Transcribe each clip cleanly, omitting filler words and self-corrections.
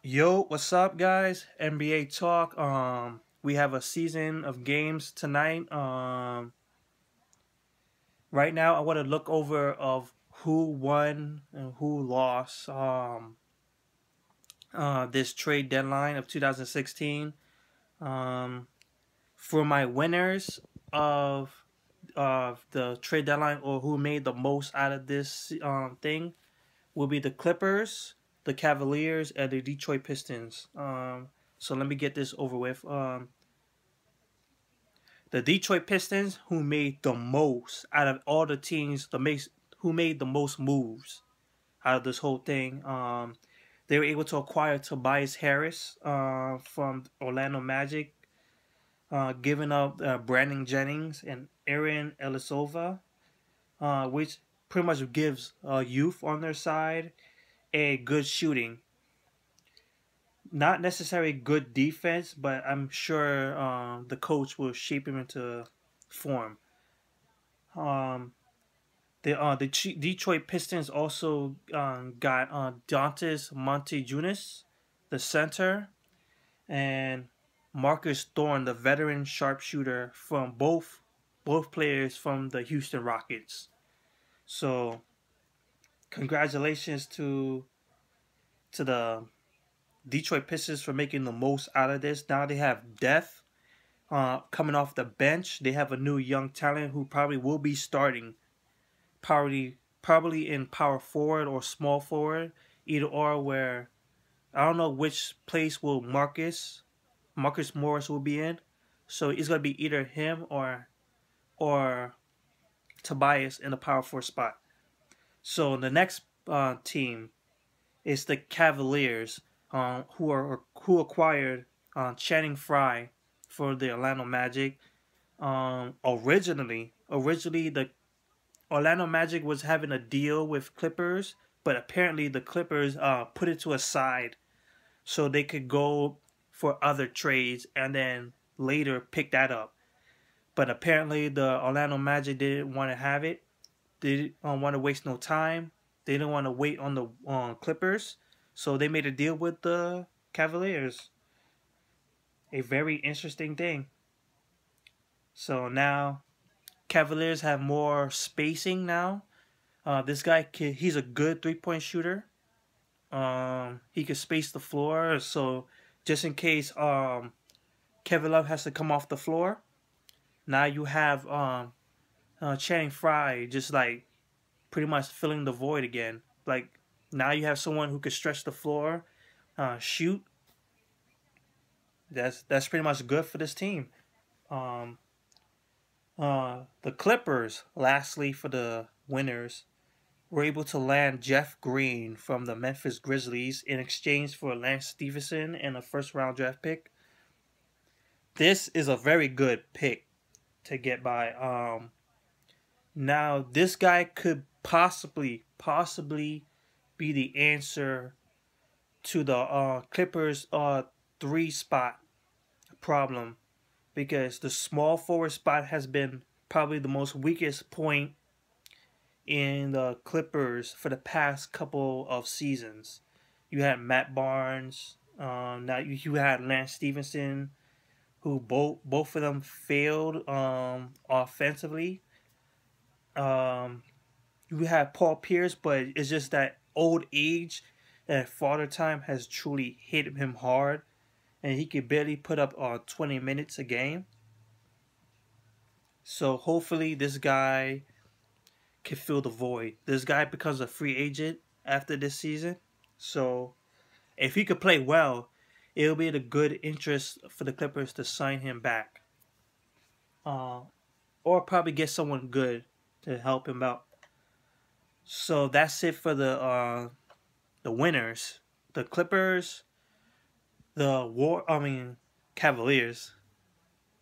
Yo, what's up, guys? NBA talk. We have a season of games tonight. Right now I want to look over of who won and who lost. This trade deadline of 2016. Um, for my winners of the trade deadline, or who made the most out of this thing, will be the Clippers, the Cavaliers, and the Detroit Pistons. So let me get this over with. The Detroit Pistons, who made the most out of all the teams, who made the most moves out of this whole thing. They were able to acquire Tobias Harris from Orlando Magic, giving up Brandon Jennings and Aaron Elisova, which pretty much gives youth on their side a good shooting. Not necessarily good defense, but I'm sure the coach will shape him into form. Um, the Detroit Pistons also got Dantas Montejunas, the center, and Marcus Thorne, the veteran sharpshooter from both players from the Houston Rockets. So, congratulations to the Detroit Pistons for making the most out of this. Now they have depth coming off the bench. They have a new young talent who probably will be starting, probably in power forward or small forward, either or. Where I don't know which place will Marcus Morris will be in. So it's gonna be either him or Tobias in the power forward spot. So the next team is the Cavaliers, who acquired Channing Frye for the Orlando Magic. Originally the Orlando Magic was having a deal with Clippers, but apparently the Clippers put it to a side so they could go for other trades and then later pick that up. But apparently the Orlando Magic didn't want to have it. They didn't want to waste no time. They didn't want to wait on the Clippers, so they made a deal with the Cavaliers. A very interesting thing. So now Cavaliers have more spacing now. This guy, he's a good three-point shooter. He can space the floor, so just in case Kevin Love has to come off the floor, now you have Channing Frye just like pretty much filling the void again. Like now you have someone who can stretch the floor, shoot. That's pretty much good for this team. Um, the Clippers, lastly for the winners, were able to land Jeff Green from the Memphis Grizzlies in exchange for Lance Stevenson and a first-round draft pick. This is a very good pick to get by. Now this guy could possibly be the answer to the Clippers' three-spot problem, because the small forward spot has been probably the most weakest point in the Clippers for the past couple of seasons. You had Matt Barnes, now you had Lance Stevenson, who both of them failed offensively. You have Paul Pierce, but it's just that old age and father time has truly hit him hard, and he could barely put up 20 minutes a game. So hopefully this guy can fill the void. This guy becomes a free agent after this season. So if he could play well, it'll be a good interest for the Clippers to sign him back. Or probably get someone good to help him out. So that's it for the winners. The Clippers, Cavaliers,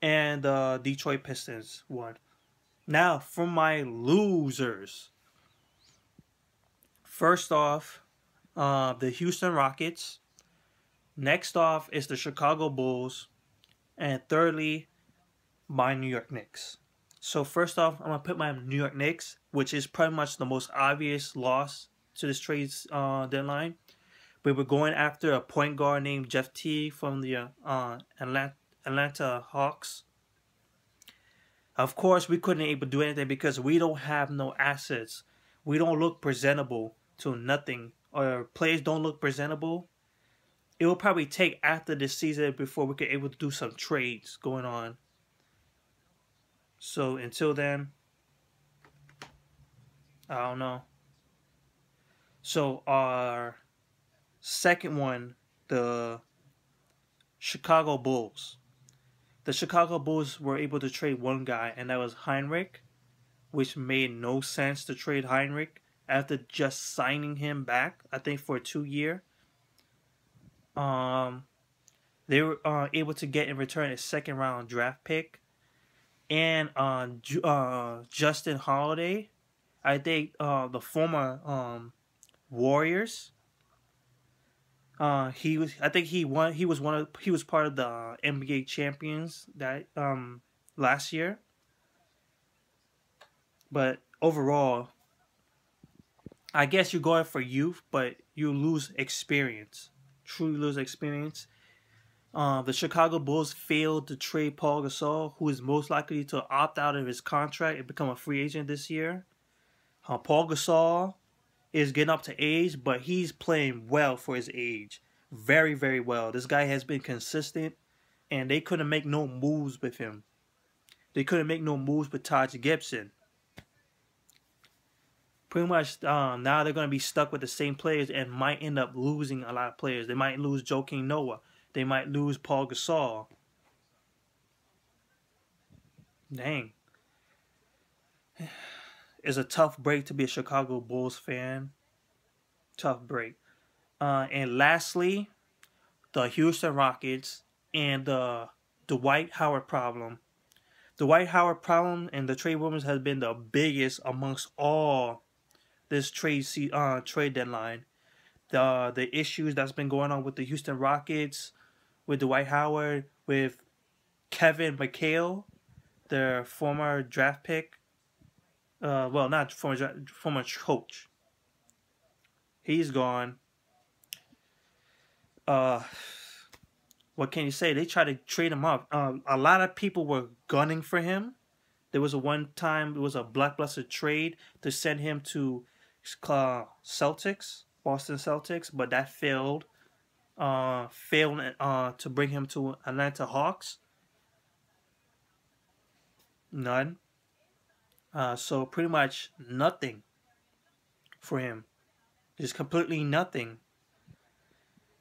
and the Detroit Pistons won. Now for my losers. First off, the Houston Rockets. Next off is the Chicago Bulls. And thirdly, my New York Knicks. So first off, I'm going to put my New York Knicks, which is pretty much the most obvious loss to this trade deadline. We were going after a point guard named Jeff T from the Atlanta Hawks. Of course, we couldn't able to do anything because we don't have no assets. We don't look presentable to nothing. Our players don't look presentable. It will probably take after this season before we can able to do some trades going on. So until then, I don't know. So our second one, the Chicago Bulls. The Chicago Bulls were able to trade one guy, and that was Heinrich, which made no sense to trade Heinrich after just signing him back, I think, for a 2-year. They were able to get in return a second-round draft pick and Justin Holiday. I think the former Warriors. He was. I think he won. He was one of. He was part of the NBA champions that last year. But overall, I guess you're going for youth, but you lose experience. Truly lose experience. The Chicago Bulls failed to trade Paul Gasol, who is most likely to opt out of his contract and become a free agent this year. Paul Gasol is getting up to age, but he's playing well for his age. Very, very well. This guy has been consistent, and they couldn't make no moves with him. They couldn't make no moves with Taj Gibson. Pretty much now they're going to be stuck with the same players and might end up losing a lot of players. They might lose Joakim Noah. They might lose Paul Gasol. Dang. It's a tough break to be a Chicago Bulls fan. Tough break. And lastly, the Houston Rockets and the Dwight Howard problem. The Dwight Howard problem and the trade rumors has been the biggest amongst all this trade deadline. The issues that's been going on with the Houston Rockets, with Dwight Howard, with Kevin McHale, their former draft pick. Well, not former coach. He's gone. What can you say? They tried to trade him up. A lot of people were gunning for him. There was a blockbuster trade to send him to Celtics, Boston Celtics, but that failed. Failed to bring him to Atlanta Hawks. None. So pretty much nothing for him. Just completely nothing.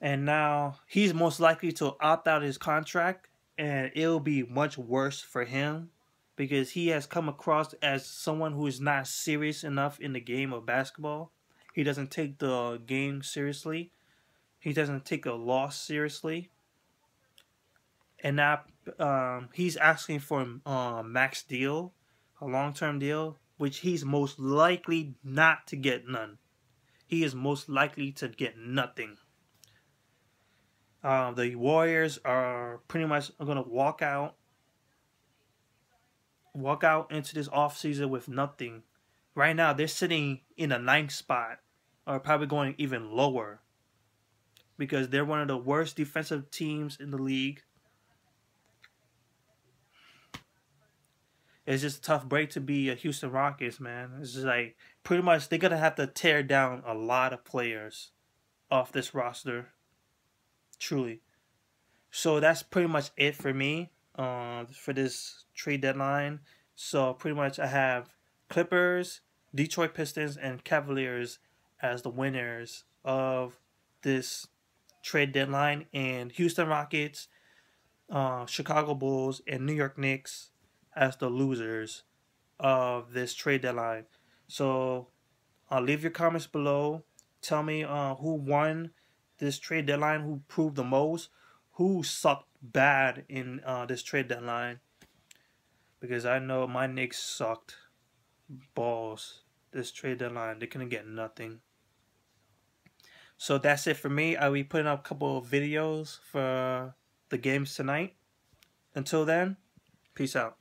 And now he's most likely to opt out of his contract, and it'll be much worse for him because he has come across as someone who is not serious enough in the game of basketball. He doesn't take the game seriously. He doesn't take a loss seriously. And now he's asking for a max deal, a long-term deal, which he's most likely not to get none. He is most likely to get nothing. The Warriors are pretty much going to walk out into this offseason with nothing. Right now, they're sitting in the 9th spot, or probably going even lower, because they're one of the worst defensive teams in the league. It's just a tough break to be a Houston Rockets, man. It's just like, pretty much, they're going to have to tear down a lot of players off this roster. Truly. So that's pretty much it for me for this trade deadline. So pretty much I have Clippers, Detroit Pistons, and Cavaliers as the winners of this trade deadline, and Houston Rockets, Chicago Bulls, and New York Knicks as the losers of this trade deadline. So leave your comments below. Tell me who won this trade deadline, who proved the most, who sucked bad in this trade deadline. Because I know my Knicks sucked balls this trade deadline. They couldn't get nothing. So that's it for me. I'll be putting up a couple of videos for the games tonight. Until then, peace out.